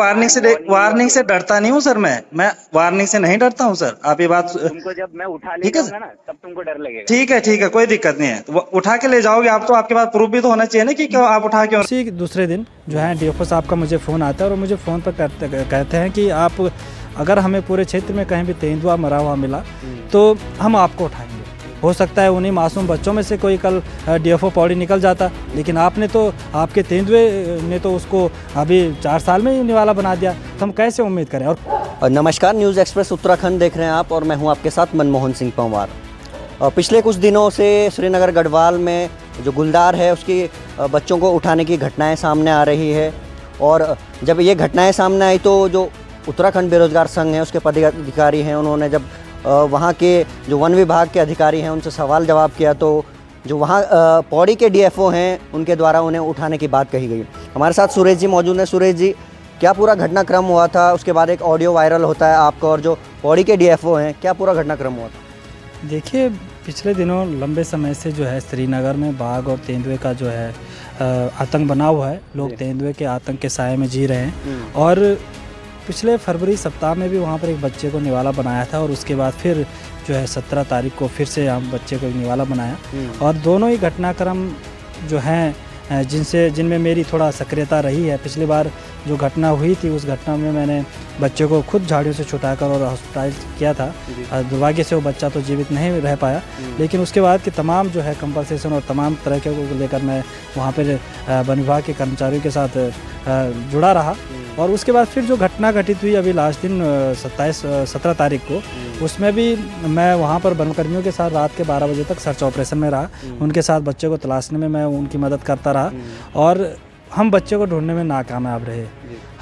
Warning से डरता नहीं हूँ सर। मैं वार्निंग से नहीं डरता हूँ सर। आप ये बात तुमको जब मैं उठा ले ठीक है जाऊंगा ना तब तुमको डर लगेगा। ठीक है, कोई दिक्कत नहीं है। उठा के ले जाओगे आप तो आपके पास प्रूफ भी तो होना चाहिए ना कि क्यों आप उठा के। उसी दूसरे दिन जो है डीएफओ साहब का मुझे फ़ोन आता है और मुझे फ़ोन पर कहते हैं कि आप अगर हमें पूरे क्षेत्र में कहीं भी तेंदुआ मरा हुआ मिला तो हम आपको उठाएंगे। हो सकता है उन्हीं मासूम बच्चों में से कोई कल डीएफओ पौड़ी निकल जाता, लेकिन आपने तो आपके तेंदुए ने तो उसको अभी 4 साल में ही निवाला बना दिया, तो हम कैसे उम्मीद करें। और नमस्कार, न्यूज़ एक्सप्रेस उत्तराखंड देख रहे हैं आप और मैं हूं आपके साथ मनमोहन सिंह पंवार। पिछले कुछ दिनों से श्रीनगर गढ़वाल में जो गुलदार है उसकी बच्चों को उठाने की घटनाएं सामने आ रही है। और जब ये घटनाएं सामने आई तो जो उत्तराखंड बेरोजगार संघ है उसके पदाधिकारी हैं, उन्होंने जब वहाँ के जो वन विभाग के अधिकारी हैं उनसे सवाल जवाब किया तो जो वहाँ पौड़ी के डीएफओ हैं उनके द्वारा उन्हें उठाने की बात कही गई। हमारे साथ सुरेश जी मौजूद हैं। सुरेश जी, क्या पूरा घटनाक्रम हुआ था? उसके बाद एक ऑडियो वायरल होता है आपका और जो पौड़ी के डीएफओ हैं, क्या पूरा घटनाक्रम हुआ था? देखिए, पिछले दिनों लंबे समय से जो है श्रीनगर में बाघ और तेंदुए का जो है आतंक बना हुआ है। लोग तेंदुए के आतंक के साए में जी रहे हैं और पिछले फरवरी सप्ताह में भी वहाँ पर एक बच्चे को निवाला बनाया था और उसके बाद फिर जो है 17 तारीख को फिर से हम बच्चे को निवाला बनाया। और दोनों ही घटनाक्रम जो हैं जिनमें मेरी थोड़ा सक्रियता रही है। पिछली बार जो घटना हुई थी उस घटना में मैंने बच्चे को खुद झाड़ियों से छुटाकर और हॉस्पिटलाइज किया था। दुर्भाग्य से वो बच्चा तो जीवित नहीं रह पाया, लेकिन उसके बाद की तमाम जो है कंपनसेशन और तमाम तरह के को लेकर मैं वहाँ पर वन विभाग के कर्मचारियों के साथ जुड़ा रहा। और उसके बाद फिर जो घटना घटित हुई अभी लास्ट दिन 17 तारीख को, उसमें भी मैं वहाँ पर वनकर्मियों के साथ रात के 12 बजे तक सर्च ऑपरेशन में रहा। उनके साथ बच्चे को तलाशने में मैं उनकी मदद करता रहा और हम बच्चे को ढूंढने में नाकामयाब रहे।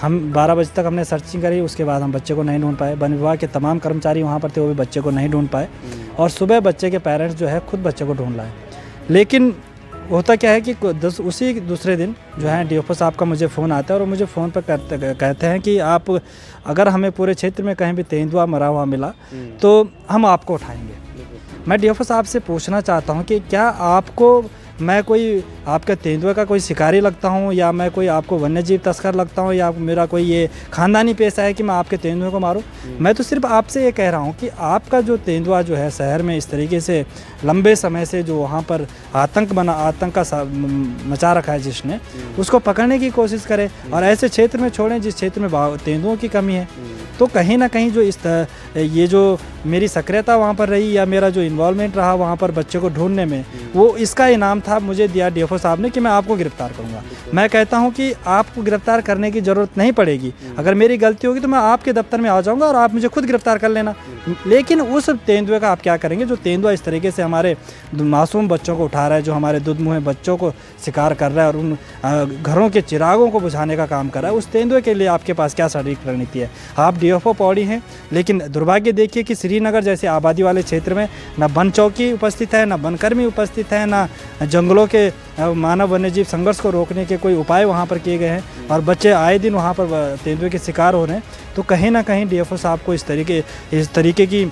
हम 12 बजे तक हमने सर्चिंग करी, उसके बाद हम बच्चे को नहीं ढूंढ पाए। वन विभाग के तमाम कर्मचारी वहाँ पर थे, वो भी बच्चे को नहीं ढूंढ पाए। और सुबह बच्चे के पेरेंट्स जो है खुद बच्चे को ढूंढ लाए। लेकिन होता क्या है कि उसी दूसरे दिन जो है डीएफओ साहब का मुझे फ़ोन आता है और मुझे फ़ोन पर कहते हैं कि आप अगर हमें पूरे क्षेत्र में कहीं भी तेंदुआ मरा हुआ मिला तो हम आपको उठाएंगे। मैं डीएफओ साहब से पूछना चाहता हूं कि क्या आपको मैं कोई आपका तेंदुआ का कोई शिकारी लगता हूं या मैं कोई आपको वन्यजीव तस्कर लगता हूं या मेरा कोई ये ख़ानदानी पेशा है कि मैं आपके तेंदुए को मारूं? मैं तो सिर्फ आपसे ये कह रहा हूं कि आपका जो तेंदुआ जो है शहर में इस तरीके से लंबे समय से जो वहाँ पर आतंक का मचा रखा है जिसने, उसको पकड़ने की कोशिश करें और ऐसे क्षेत्र में छोड़ें जिस क्षेत्र में तेंदुओं की कमी है। तो कहीं ना कहीं जो ये जो मेरी सक्रियता वहाँ पर रही या मेरा जो इन्वॉल्वमेंट रहा वहाँ पर बच्चे को ढूंढने में, वो इसका इनाम था मुझे दिया डीएफओ साहब ने कि मैं आपको गिरफ्तार करूँगा। मैं कहता हूँ कि आपको गिरफ्तार करने की ज़रूरत नहीं पड़ेगी। अगर मेरी गलती होगी तो मैं आपके दफ्तर में आ जाऊँगा और आप मुझे खुद गिरफ्तार कर लेना। लेकिन उस तेंदुए का आप क्या करेंगे जो तेंदुआ इस तरीके से हमारे मासूम बच्चों को उठा रहा है, जो हमारे दुधमुहे बच्चों को शिकार कर रहा है और उन घरों के चिरागों को बुझाने का काम कर रहा है, उस तेंदुए के लिए आपके पास क्या सटीक रणनीति है? आप डीएफओ पौड़ी हैं, लेकिन दुर्भाग्य देखिए कि श्रीनगर जैसे आबादी वाले क्षेत्र में न वन चौकी उपस्थित है, न वनकर्मी उपस्थित है, न जंगलों के मानव वन्यजीव संघर्ष को रोकने के कोई उपाय वहाँ पर किए गए हैं और बच्चे आए दिन वहाँ पर तेंदुए के शिकार हो रहे हैं। तो कहीं ना कहीं डीएफओ साहब को इस तरीके की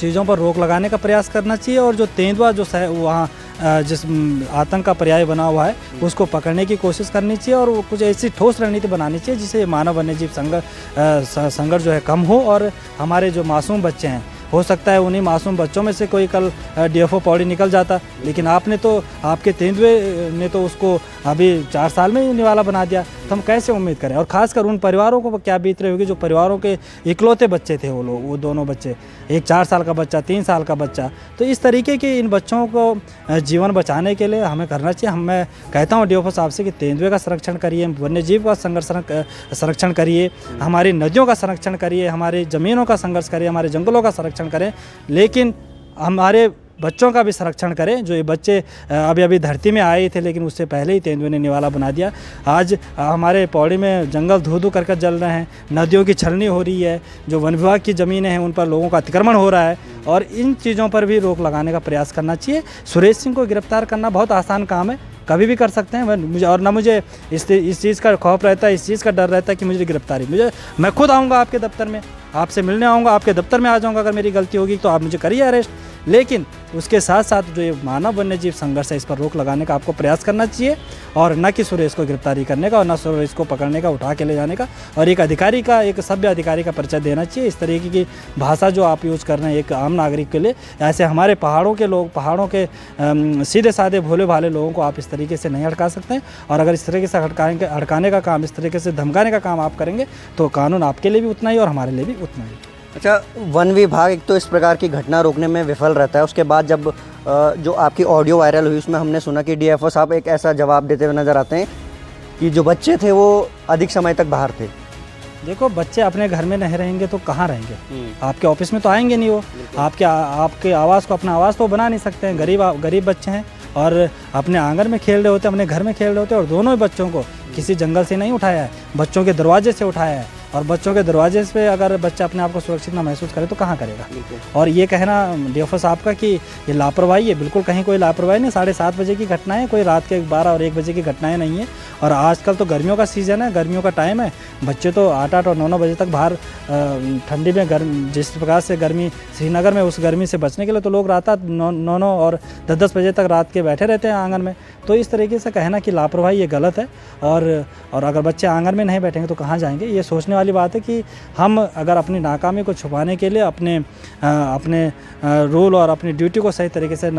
चीज़ों पर रोक लगाने का प्रयास करना चाहिए और जो तेंदुआ जो वहाँ जिस आतंक का पर्याय बना हुआ है उसको पकड़ने की कोशिश करनी चाहिए और कुछ ऐसी ठोस रणनीति बनानी चाहिए जिससे मानव वन्यजीव संघर्ष जो है कम हो और हमारे जो मासूम बच्चे हैं, हो सकता है उन्हीं मासूम बच्चों में से कोई कल डीएफओ पौड़ी निकल जाता, लेकिन आपके तेंदुए ने तो उसको अभी 4 साल में ही निवाला बना दिया, तो हम कैसे उम्मीद करें? और ख़ासकर उन परिवारों को क्या बीत रही होगी जो परिवारों के इकलौते बच्चे थे, वो दोनों बच्चे, एक 4 साल का बच्चा, 3 साल का बच्चा। तो इस तरीके के इन बच्चों को जीवन बचाने के लिए हमें करना चाहिए। मैं कहता हूँ डीएफओ साहब से कि तेंदुए का संरक्षण करिए, वन्यजीव का संरक्षण करिए, हमारी नदियों का संरक्षण करिए, हमारी ज़मीनों का संघर्ष करिए, हमारे जंगलों का संरक्षण करें, लेकिन हमारे बच्चों का भी संरक्षण करें। जो ये बच्चे अभी धरती में आए थे लेकिन उससे पहले ही तेंदुए ने निवाला बना दिया। आज हमारे पौड़ी में जंगल धू कर जल रहे हैं, नदियों की छलनी हो रही है, जो वन विभाग की ज़मीनें हैं उन पर लोगों का अतिक्रमण हो रहा है और इन चीज़ों पर भी रोक लगाने का प्रयास करना चाहिए। सुरेश सिंह को गिरफ्तार करना बहुत आसान काम है, कभी भी कर सकते हैं। मुझे और ना मुझे इस चीज़ का खौफ रहता है, इस चीज़ का डर रहता है कि मुझे गिरफ्तारी, मैं खुद आऊँगा आपके दफ्तर में, आपसे मिलने आऊँगा, आपके दफ्तर में आ जाऊँगा। अगर मेरी गलती होगी तो आप मुझे करिए अरेस्ट, लेकिन उसके साथ साथ जो ये मानव वन्य जीव संघर्ष है इस पर रोक लगाने का आपको प्रयास करना चाहिए, और न कि सुरेश को गिरफ्तारी करने का और न सुरेश को पकड़ने का, उठा के ले जाने का, और एक अधिकारी का, एक सभ्य अधिकारी का परिचय देना चाहिए। इस तरीके की भाषा जो आप यूज़ कर रहे हैं एक आम नागरिक के लिए, ऐसे हमारे पहाड़ों के लोग, पहाड़ों के सीधे साधे भोले भाले लोगों को आप इस तरीके से नहीं हटका सकते हैं। और अगर इस तरीके से हटकाने का काम, इस तरीके से धमकाने का काम आप करेंगे तो कानून आपके लिए भी उतना ही और हमारे लिए भी उतना ही। अच्छा, वन विभाग एक तो इस प्रकार की घटना रोकने में विफल रहता है, उसके बाद जब जो आपकी ऑडियो वायरल हुई उसमें हमने सुना कि डीएफओ साहब एक ऐसा जवाब देते हुए नज़र आते हैं कि जो बच्चे थे वो अधिक समय तक बाहर थे। देखो, बच्चे अपने घर में नहीं रहेंगे तो कहाँ रहेंगे? आपके ऑफिस में तो आएंगे नहीं वो, आपके आवाज़ को, अपना आवाज़ तो बना नहीं सकते हैं। गरीब बच्चे हैं और अपने आंगन में खेल रहे होते, अपने घर में खेल रहे होते, और दोनों बच्चों को किसी जंगल से नहीं उठाया है, बच्चों के दरवाजे से उठाया है। और बच्चों के दरवाजे पे अगर बच्चा अपने आप को सुरक्षित ना महसूस करे तो कहाँ करेगा? और ये कहना डीएफओ साहब का कि ये लापरवाही है, बिल्कुल कहीं कोई लापरवाही नहीं। 7:30 बजे की घटना है, कोई रात के 12 और 1 बजे की घटनाएं नहीं है। और आजकल तो गर्मियों का सीज़न है, गर्मियों का टाइम है, बच्चे तो 8 और 9 बजे तक बाहर ठंडी में जिस प्रकार से गर्मी श्रीनगर में, उस गर्मी से बचने के लिए तो लोग रात 9 और 10 बजे तक रात के बैठे रहते हैं आंगन में। तो इस तरीके से कहना कि लापरवाही ये गलत है। और अगर बच्चे आंगन में नहीं बैठेंगे तो कहाँ जाएंगे? ये सोचने वाली बात है कि हम अगर अपनी नाकामी को छुपाने के लिए अपने रोल और अपनी ड्यूटी को सही तरीके से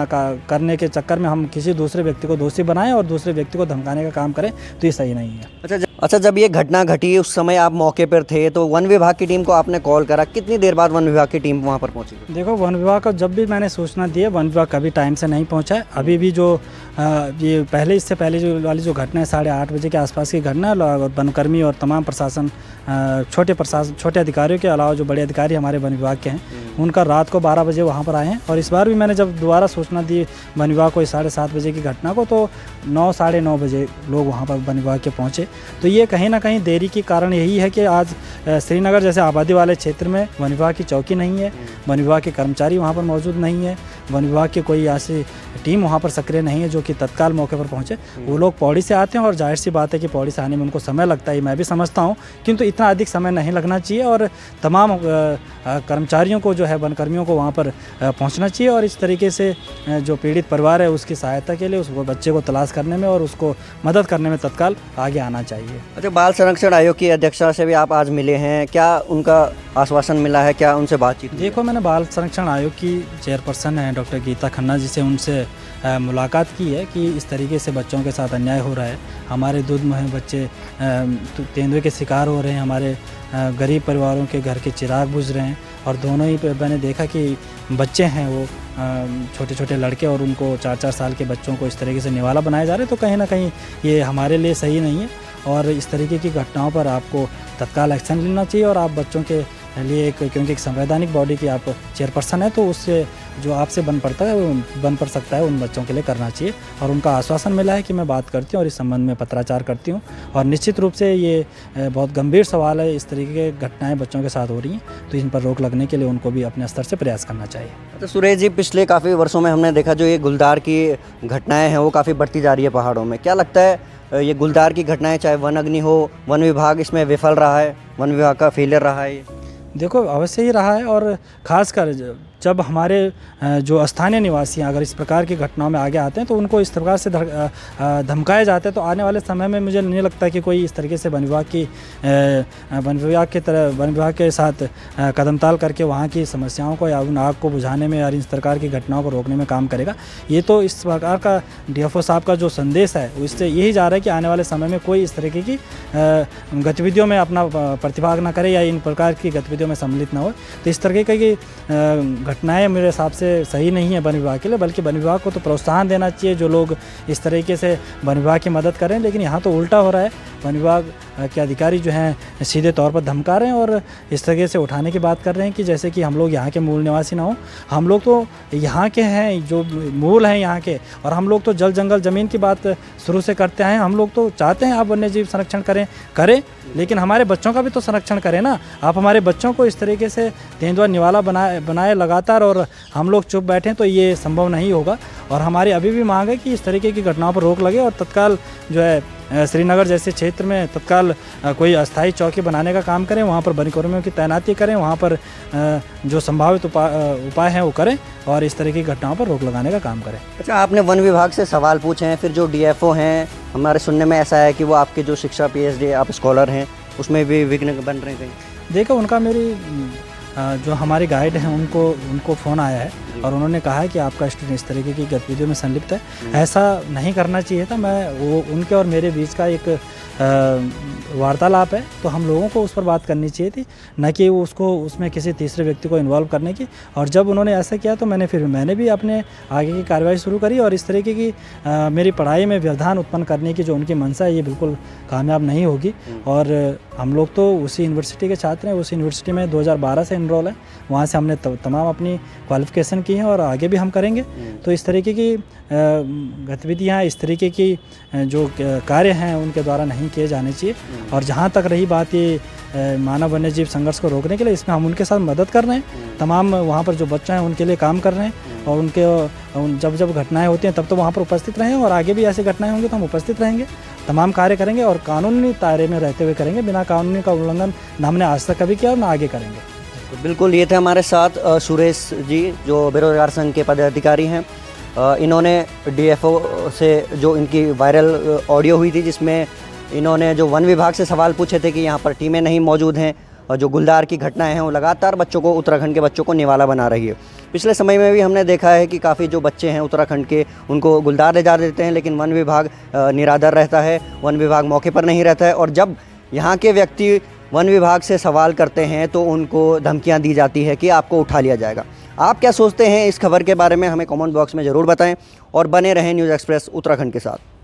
करने के चक्कर में हम किसी दूसरे व्यक्ति को दोषी बनाएं और दूसरे व्यक्ति को धमकाने का काम करें तो ये सही नहीं है। अच्छा, जब ये घटना घटी उस समय आप मौके पर थे तो वन विभाग की टीम को आपने कॉल करा, कितनी देर बाद वन विभाग की टीम वहाँ पर पहुँची? देखो, वन विभाग को जब भी मैंने सूचना दी है, वन विभाग कभी टाइम से नहीं पहुँचा है। अभी भी जो ये इससे पहले जो घटना है 8:30 बजे के आसपास की घटना है, वनकर्मी और तमाम प्रशासन, छोटे अधिकारियों के अलावा जो बड़े अधिकारी हमारे वन विभाग के हैं, उनका रात को 12 बजे वहाँ पर आए हैं। और इस बार भी मैंने जब दोबारा सूचना दी वन विभाग को 7:30 बजे की घटना को, तो 9 साढ़े 9 बजे लोग वहाँ पर वन विभाग के पहुँचे। तो ये कहीं ना कहीं देरी की कारण यही है कि आज श्रीनगर जैसे आबादी वाले क्षेत्र में वन विभाग की चौकी नहीं है, वन विभाग के कर्मचारी वहाँ पर मौजूद नहीं है, वन विभाग की कोई ऐसी टीम वहाँ पर सक्रिय नहीं है जो कि तत्काल मौके पर पहुँचे। वो लोग पौड़ी से आते हैं और जाहिर सी बात है कि पौड़ी से आने में उनको समय लगता है, मैं भी समझता हूँ, किंतु इतना अधिक समय नहीं लगना चाहिए। और तमाम कर्मचारियों को जो है, वनकर्मियों को वहाँ पर पहुँचना चाहिए और इस तरीके से जो पीड़ित परिवार है उसकी सहायता के लिए, उस बच्चे को तलाश करने में और उसको मदद करने में तत्काल आगे आना चाहिए। अच्छा, बाल संरक्षण आयोग की अध्यक्षा से भी आप आज मिले हैं, क्या उनका आश्वासन मिला है, क्या उनसे बातचीत? देखो, मैंने बाल संरक्षण आयोग की चेयरपर्सन है डॉक्टर गीता खन्ना जी से उनसे मुलाकात की है कि इस तरीके से बच्चों के साथ अन्याय हो रहा है, हमारे दूध मुहे बच्चे तेंदुए के शिकार हो रहे हैं, हमारे गरीब परिवारों के घर के चिराग बुझ रहे हैं। और दोनों ही मैंने देखा कि बच्चे हैं वो छोटे छोटे लड़के, और उनको 4-4 साल के बच्चों को इस तरीके से निवाला बनाए जा रहे हैं। तो कहीं ना कहीं ये हमारे लिए सही नहीं है और इस तरीके की घटनाओं पर आपको तत्काल एक्शन लेना चाहिए। और आप बच्चों के लिए क्योंकि एक संवैधानिक बॉडी की आप चेयरपर्सन है, तो उससे जो आपसे बन पड़ सकता है उन बच्चों के लिए करना चाहिए। और उनका आश्वासन मिला है कि मैं बात करती हूँ और इस संबंध में पत्राचार करती हूँ। और निश्चित रूप से ये बहुत गंभीर सवाल है, इस तरीके की घटनाएं बच्चों के साथ हो रही हैं, तो इन पर रोक लगने के लिए उनको भी अपने स्तर से प्रयास करना चाहिए। तो सुरेश जी, पिछले काफ़ी वर्षों में हमने देखा जो ये गुलदार की घटनाएँ हैं वो काफ़ी बढ़ती जा रही है पहाड़ों में। क्या लगता है ये गुलदार की घटनाएँ, चाहे वन अग्नि हो, वन विभाग इसमें विफल रहा है, वन विभाग का फेलियर रहा है? देखो, अवश्य ही रहा है। और ख़ासकर जब हमारे जो स्थानीय निवासी हैं अगर इस प्रकार की घटनाओं में आगे आते हैं तो उनको इस प्रकार से धमकाए जाते हैं, तो आने वाले समय में मुझे नहीं लगता कि कोई इस तरीके से वन विभाग के साथ कदमताल करके वहाँ की समस्याओं को या उन आग को बुझाने में और इस प्रकार की घटनाओं को रोकने में काम करेगा। ये तो इस प्रकार का डीएफओ साहब का जो संदेश है उससे यही जा रहा है कि आने वाले समय में कोई इस तरीके की गतिविधियों में अपना प्रतिभाग ना करे या इन प्रकार की गतिविधियों में सम्मिलित ना हो। तो इस तरीके की घटनाएं मेरे हिसाब से सही नहीं है वन विभाग के लिए, बल्कि वन विभाग को तो प्रोत्साहन देना चाहिए जो लोग इस तरीके से वन विभाग की मदद करें। लेकिन यहाँ तो उल्टा हो रहा है, वन विभाग के अधिकारी जो हैं सीधे तौर पर धमका रहे हैं और इस तरीके से उठाने की बात कर रहे हैं कि जैसे कि हम लोग यहाँ के मूल निवासी ना हो। हम लोग तो यहाँ के हैं, जो मूल हैं यहाँ के, और हम लोग तो जल जंगल ज़मीन की बात शुरू से करते आए हैं। हम लोग तो चाहते हैं आप वन्य जीव संरक्षण करें, लेकिन हमारे बच्चों का भी तो संरक्षण करें ना। आप हमारे बच्चों को इस तरीके से तेंदुआ निवाला बनाए लगातार और हम लोग चुप बैठें तो ये संभव नहीं होगा। और हमारी अभी भी मांग है कि इस तरीके की घटनाओं पर रोक लगे और तत्काल जो है श्रीनगर जैसे क्षेत्र में तत्काल कोई अस्थायी चौकी बनाने का काम करें, वहाँ पर वनकर्मियों की तैनाती करें, वहाँ पर जो संभावित उपाय हैं वो करें और इस तरह की घटनाओं पर रोक लगाने का काम करें। अच्छा, आपने वन विभाग से सवाल पूछे हैं, फिर जो डीएफओ हैं, हमारे सुनने में ऐसा है कि वो आपके जो शिक्षा पीएचडी आप स्कॉलर हैं उसमें भी विघ्न बन रहे हैं। देखो, उनका मेरी जो हमारे गाइड हैं उनको फ़ोन आया है और उन्होंने कहा है कि आपका स्टूडेंट इस तरीके की गतिविधियों में संलिप्त है, ऐसा नहीं करना चाहिए था। वो उनके और मेरे बीच का एक वार्तालाप है, तो हम लोगों को उस पर बात करनी चाहिए थी, न कि उसमें किसी तीसरे व्यक्ति को इन्वॉल्व करने की। और जब उन्होंने ऐसा किया तो मैंने भी अपने आगे की कार्रवाई शुरू करी और इस तरीके की मेरी पढ़ाई में व्यवधान उत्पन्न करने की जो उनकी मंशा है ये बिल्कुल कामयाब नहीं होगी। और हम लोग तो उसी यूनिवर्सिटी के छात्र हैं, उस यूनिवर्सिटी में 2012 से इनरोल है, वहाँ से हमने तमाम अपनी क्वालिफिकेशन की हैं और आगे भी हम करेंगे। तो इस तरीके की गतिविधियाँ, इस तरीके की जो कार्य हैं उनके द्वारा नहीं किए जाने चाहिए। और जहाँ तक रही बात ये मानव वन्य जीव संघर्ष को रोकने के लिए, इसमें हम उनके साथ मदद कर रहे हैं, तमाम वहाँ पर जो बच्चे हैं उनके लिए काम कर रहे हैं और उनके जब घटनाएं होती हैं तब तो वहाँ पर उपस्थित रहें और आगे भी ऐसी घटनाएं होंगी तो हम उपस्थित रहेंगे, तमाम कार्य करेंगे और कानूनी दायरे में रहते हुए करेंगे। बिना कानूनी का उल्लंघन न हमने आज तक कभी किया और न आगे करेंगे। तो बिल्कुल, ये थे हमारे साथ सुरेश जी जो बेरोजगार संघ के पदाधिकारी हैं। इन्होंने डीएफओ से जो इनकी वायरल ऑडियो हुई थी जिसमें इन्होंने जो वन विभाग से सवाल पूछे थे कि यहाँ पर टीमें नहीं मौजूद हैं और जो गुलदार की घटनाएं हैं वो लगातार बच्चों को, उत्तराखंड के बच्चों को निवाला बना रही है। पिछले समय में भी हमने देखा है कि काफ़ी जो बच्चे हैं उत्तराखंड के उनको गुलदार ले जा देते हैं, लेकिन वन विभाग निरादर रहता है, वन विभाग मौके पर नहीं रहता है और जब यहाँ के व्यक्ति वन विभाग से सवाल करते हैं तो उनको धमकियाँ दी जाती है कि आपको उठा लिया जाएगा। आप क्या सोचते हैं इस खबर के बारे में, हमें कमेंट बॉक्स में ज़रूर बताएं और बने रहें न्यूज़ एक्सप्रेस उत्तराखंड के साथ।